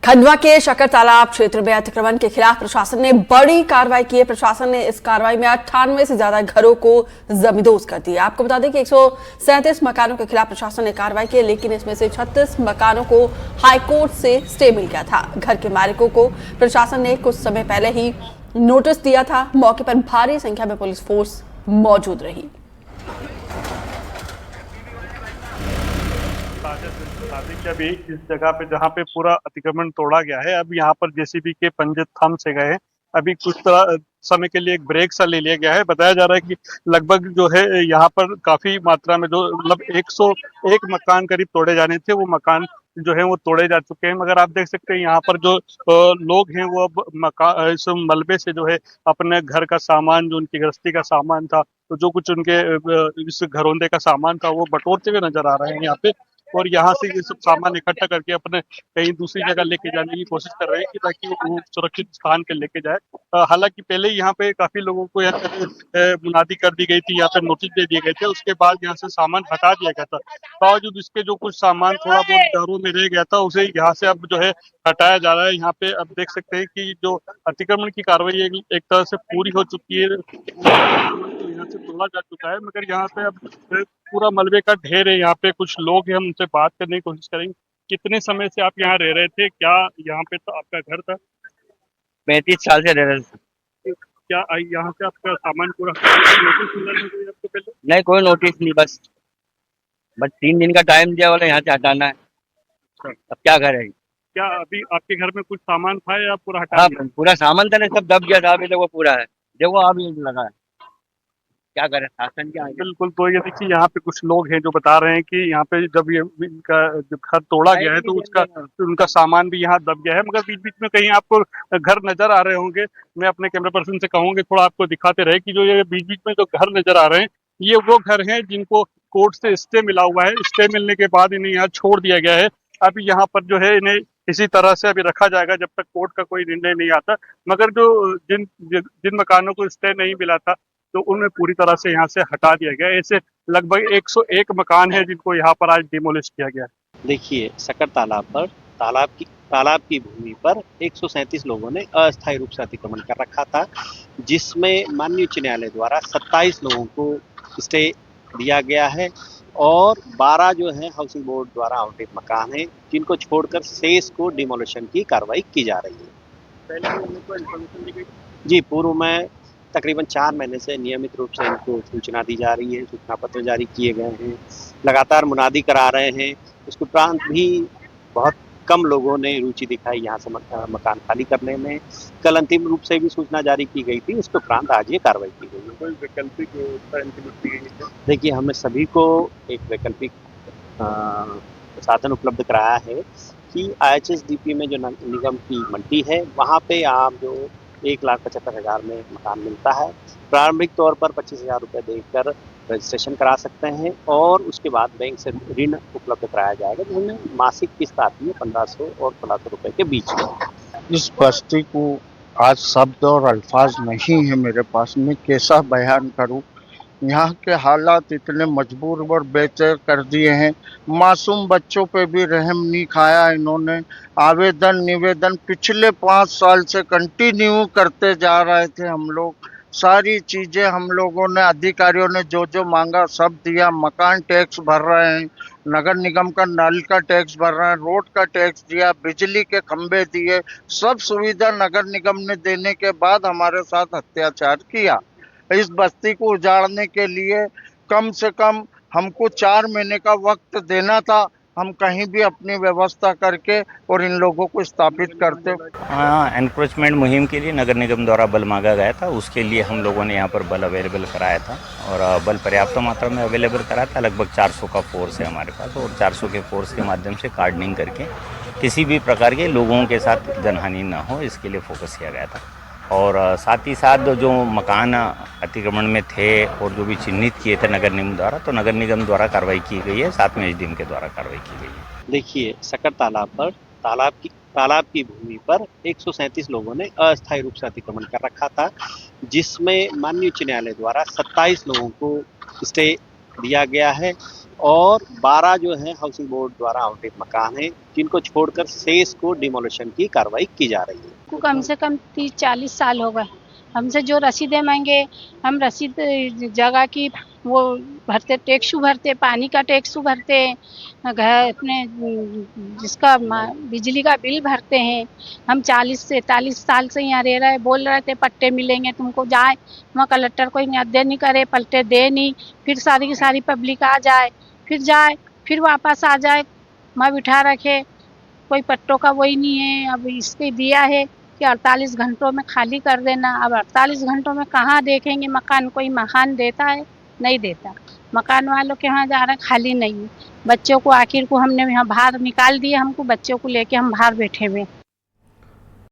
खंडवा के शक्कर तालाब क्षेत्र में अतिक्रमण के खिलाफ प्रशासन ने बड़ी कार्रवाई की है। प्रशासन ने इस कार्रवाई में 98 से ज्यादा घरों को जमींदोज कर दिया। आपको बता दें कि 137 मकानों के खिलाफ प्रशासन ने कार्रवाई की, लेकिन इसमें से 36 मकानों को हाईकोर्ट से स्टे मिल गया था। घर के मालिकों को प्रशासन ने कुछ समय पहले ही नोटिस दिया था। मौके पर भारी संख्या में पुलिस फोर्स मौजूद रही। अभी इस जगह पे जहाँ पे पूरा अतिक्रमण तोड़ा गया है, अब यहाँ पर जेसीबी के पंजे थम से गए हैं। अभी कुछ समय के लिए एक ब्रेक सा ले लिया गया है। बताया जा रहा है कि लगभग जो है यहाँ पर काफी मात्रा में जो मतलब 101 मकान करीब तोड़े जाने थे, वो मकान जो है वो तोड़े जा चुके हैं। मगर आप देख सकते हैं यहाँ पर जो लोग हैं वो अब मकान इस मलबे से जो है अपने घर का सामान, जो उनकी गृहस्थी का सामान था, तो जो कुछ उनके इस घरौंदे का सामान था, वो बटोरते हुए नजर आ रहे हैं यहाँ पे। और यहाँ से ये सब सामान इकट्ठा करके अपने कहीं दूसरी जगह लेके जाने की कोशिश कर रहे हैं कि ताकि वो सुरक्षित स्थान पे लेके जाए। हालांकि पहले यहाँ पे काफी लोगों को यहाँ पे मुनादी कर दी गई थी, यहाँ पे नोटिस दे दिए गए थे, उसके बाद यहाँ से सामान हटा दिया गया था। बावजूद इसके जो कुछ सामान थोड़ा बहुत घरों में रह गया था, उसे यहाँ से अब जो है हटाया जा रहा है। यहाँ पे अब देख सकते हैं कि जो अतिक्रमण की कार्रवाई एक तरह से पूरी हो चुकी है, तो यहाँ से तोड़ा जा चुका है। मगर यहाँ पे अब पूरा मलबे का ढेर है। यहाँ पे कुछ लोग हैं, हम उनसे बात करने की कोशिश करेंगे। कितने समय से आप यहाँ रह रहे थे? क्या यहाँ पे तो आपका घर था? 35 साल से रह रहे थे। क्या यहाँ से आपका सामान पूरा नोटिस मिला था कोई आपको पहले? नहीं, कोई नोटिस नहीं, बस 3 दिन का टाइम दिया वाला यहाँ से हटाना है। अब क्या करें? क्या अभी आपके घर में कुछ सामान था या पूरा हटा हाँ, दिया? पूरा सामान था ना, सब दब गया था। अभी तक वो पूरा है, देखो अभी लगा है। क्या करें, शासन क्या है? बिल्कुल। तो ये देखिए यहाँ पे कुछ लोग हैं जो बता रहे हैं कि यहाँ पे जब ये इनका जब घर तोड़ा गया है तो उनका सामान भी यहाँ दब गया है। मगर बीच बीच में कहीं आपको घर नजर आ रहे होंगे। मैं अपने कैमरा पर्सन से कहूँगी थोड़ा आपको दिखाते रहे कि जो ये बीच बीच में जो घर नजर आ रहे हैं, ये वो घर हैं जिनको कोर्ट से स्टे मिला हुआ है। स्टे मिलने के बाद इन्हें यहाँ छोड़ दिया गया है। अभी यहाँ पर जो है इन्हें इसी तरह से अभी रखा जाएगा जब तक कोर्ट का कोई निर्णय नहीं आता। मगर जो जिन जिन मकानों को स्टे नहीं मिला था, तो उन्हें पूरी तरह से यहाँ से हटा दिया गया। ऐसे लगभग 101 मकान है जिनको यहाँ पर आज डिमोलिश किया गया। देखिए, शक्कर तालाब पर तालाब की भूमि पर 137 लोगों ने अस्थायी रूप से अतिक्रमण कर रखा था, जिसमें माननीय उच्च न्यायालय द्वारा 27 लोगों को स्टे दिया गया है और 12 जो है हाउसिंग बोर्ड द्वारा आवंटित मकान है, जिनको छोड़कर शेष को डिमोलिशन की कार्रवाई की जा रही है। पहले उनको इन्फॉर्मेशन दी गई? जी, पूर्व में तकरीबन 4 महीने से नियमित रूप से इनको सूचना दी जा रही है, सूचना पत्र जारी किए गए हैं, लगातार मुनादी करा रहे हैं। उसके उपरांत भी बहुत कम लोगों ने रुचि दिखाई यहाँ से मकान खाली करने में। कल अंतिम रूप से भी सूचना जारी की गई थी, उसके उपरांत आज ये कार्रवाई की गई है। कोई वैकल्पिक व्यवस्था implement की गई है? देखिए, हमने सभी को एक वैकल्पिक साधन उपलब्ध कराया है कि IHSDP में जो निगम की मंडी है, वहाँ पे आप जो 1,75,000 में मकान मिलता है, प्रारंभिक तौर पर 25,000 रुपये देकर रजिस्ट्रेशन करा सकते हैं और उसके बाद बैंक से ऋण उपलब्ध कराया जाएगा, जिसमें मासिक किस्त आती है 1,500 और 1,600 रुपये के बीच में। इस बस्ती को आज शब्द और अल्फाज नहीं है मेरे पास, मैं कैसा बयान करूं। यहाँ के हालात इतने मजबूर और बेचैन कर दिए हैं। मासूम बच्चों पे भी रहम नहीं खाया इन्होंने। आवेदन निवेदन पिछले 5 साल से कंटिन्यू करते जा रहे थे हम लोग। सारी चीज़ें हम लोगों ने, अधिकारियों ने जो जो मांगा सब दिया। मकान टैक्स भर रहे हैं, नगर निगम का नल का टैक्स भर रहे हैं, रोड का टैक्स दिया, बिजली के खंभे दिए, सब सुविधा नगर निगम ने देने के बाद हमारे साथ अत्याचार किया। इस बस्ती को उजाड़ने के लिए कम से कम हमको 4 महीने का वक्त देना था। हम कहीं भी अपनी व्यवस्था करके और इन लोगों को स्थापित करते। हाँ, एनक्रोचमेंट मुहिम के लिए नगर निगम द्वारा बल मांगा गया था। उसके लिए हम लोगों ने यहाँ पर बल अवेलेबल कराया था और बल पर्याप्त मात्रा में अवेलेबल कराया था। लगभग 400 का फोर्स है हमारे पास और 400 के फोर्स के माध्यम से कार्डनिंग करके किसी भी प्रकार के लोगों के साथ जनहानि ना हो, इसके लिए फोकस किया गया था। और साथ ही साथ जो मकान अतिक्रमण में थे और जो भी चिन्हित किए थे नगर निगम द्वारा, तो नगर निगम द्वारा कार्रवाई की गई है, साथ में SDM के द्वारा कार्रवाई की गई है। देखिए, शक्कर तालाब पर तालाब की भूमि पर 137 लोगों ने अस्थायी रूप से अतिक्रमण कर रखा था, जिसमें माननीय उच्च न्यायालय द्वारा 27 लोगों को स्टे दिया गया है और 12 जो है हाउसिंग बोर्ड द्वारा आवंटित मकान है, जिनको छोड़कर शेष को डिमोलिशन की कार्रवाई की जा रही है। को कम से कम 30-40 साल हो गए। हमसे जो रसीदें मांगे, हम रसीद जगह की वो भरते, टैक्स भरते, पानी का टैक्स भरते, घर अपने जिसका बिजली का बिल भरते हैं। हम 40 से 43 साल से यहाँ रह रहे, बोल रहे थे पट्टे मिलेंगे तुमको, जाए वहाँ कलेक्टर कोई अध्ययन नहीं करे, पट्टे दे नहीं, फिर सारी की सारी पब्लिक आ जाए, फिर वापस आ जाए, वहाँ बिठा रखे, कोई पट्टों का वही नहीं है। अब इसके दिया है कि 48 घंटों में खाली कर देना। अब 48 घंटों में कहाँ देखेंगे मकान, कोई मकान देता है? नहीं देता। मकान वालों के यहाँ जा रहे खाली नहीं है। बच्चों को आखिर को हमने यहाँ बाहर निकाल दिया, हमको बच्चों को लेके हम बाहर बैठे हुए।